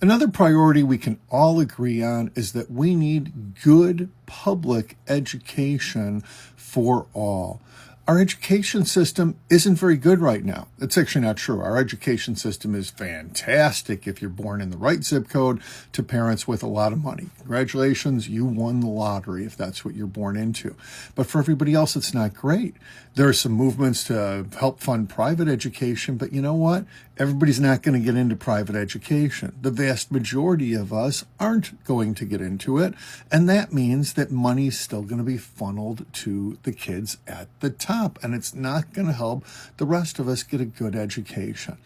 Another priority we can all agree on is that we need good public education for all. Our education system isn't very good right now. It's actually not true. Our education system is fantastic if you're born in the right zip code to parents with a lot of money. Congratulations, you won the lottery if that's what you're born into. But for everybody else, it's not great. There are some movements to help fund private education, but you know what? Everybody's not going to get into private education. The vast majority of us aren't going to get into it, and that means that money's still going to be funneled to the kids at the top, and it's not going to help the rest of us get a good education.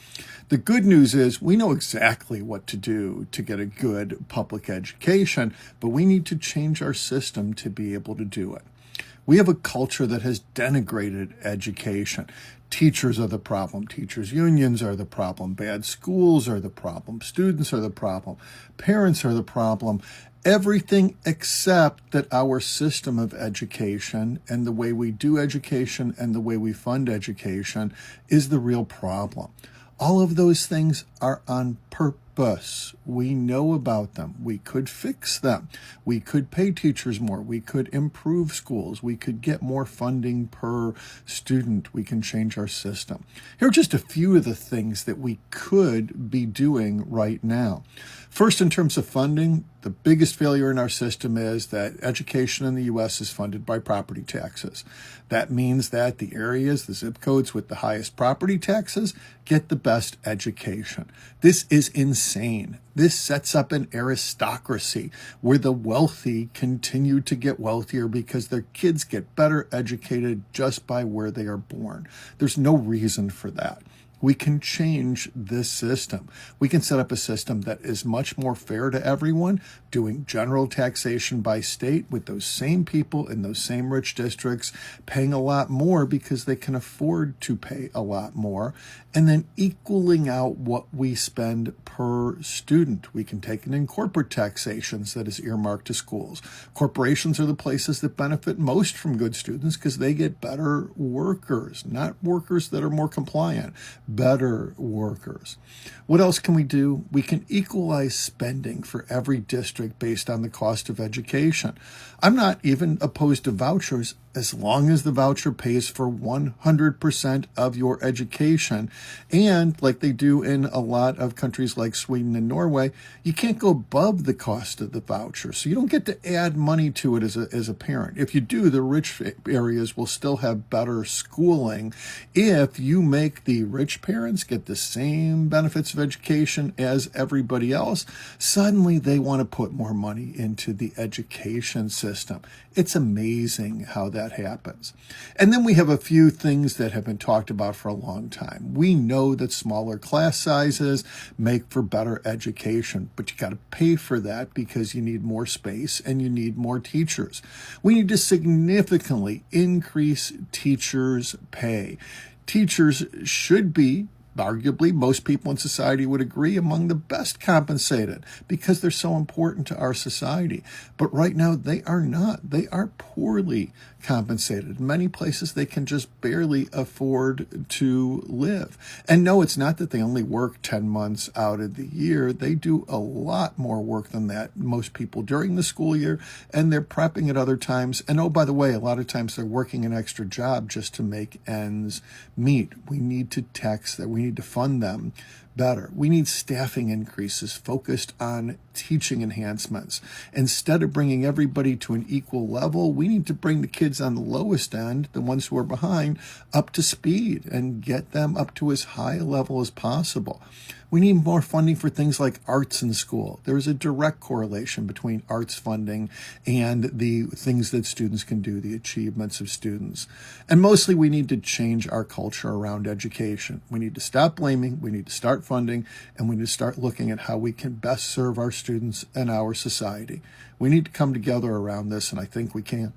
The good news is we know exactly what to do to get a good public education, but we need to change our system to be able to do it. We have a culture that has denigrated education. Teachers are the problem. Teachers' unions are the problem. Bad schools are the problem. Students are the problem. Parents are the problem. Everything except that our system of education and the way we do education and the way we fund education is the real problem. All of those things are on purpose. We know about them. We could fix them. We could pay teachers more. We could improve schools. We could get more funding per student. We can change our system. Here are just a few of the things that we could be doing right now. First, in terms of funding, the biggest failure in our system is that education in the U.S. is funded by property taxes. That means that the areas, the zip codes with the highest property taxes get the best education. This is insane. This sets up an aristocracy where the wealthy continue to get wealthier because their kids get better educated just by where they are born. There's no reason for that. We can change this system. We can set up a system that is much more fair to everyone, doing general taxation by state with those same people in those same rich districts, paying a lot more because they can afford to pay a lot more, and then equaling out what we spend per student. We can take it in corporate taxations that is earmarked to schools. Corporations are the places that benefit most from good students because they get better workers, not workers that are more compliant. Better workers. What else can we do? We can equalize spending for every district based on the cost of education. I'm not even opposed to vouchers as long as the voucher pays for 100% of your education. And like they do in a lot of countries like Sweden and Norway, you can't go above the cost of the voucher. So you don't get to add money to it as a parent. If you do, the rich areas will still have better schooling. If you make the rich parents get the same benefits of education as everybody else, suddenly they want to put more money into the education system. It's amazing how that happens. And then we have a few things that have been talked about for a long time. We know that smaller class sizes make for better education, but you got to pay for that because you need more space and you need more teachers. We need to significantly increase teachers' pay. Teachers should be, arguably, most people in society would agree, among the best compensated because they're so important to our society. But right now, they are not. They are poorly compensated. In many places, they can just barely afford to live. And no, it's not that they only work 10 months out of the year. They do a lot more work than that, most people, during the school year, and they're prepping at other times. And oh, by the way, a lot of times they're working an extra job just to make ends meet. We need to tax that. We need to fund them better. We need staffing increases focused on teaching enhancements. Instead of bringing everybody to an equal level, we need to bring the kids on the lowest end, the ones who are behind, up to speed and get them up to as high a level as possible. We need more funding for things like arts in school. There is a direct correlation between arts funding and the things that students can do, the achievements of students. And mostly we need to change our culture around education. We need to stop blaming, we need to start funding, and we need to start looking at how we can best serve our students and our society. We need to come together around this, and I think we can.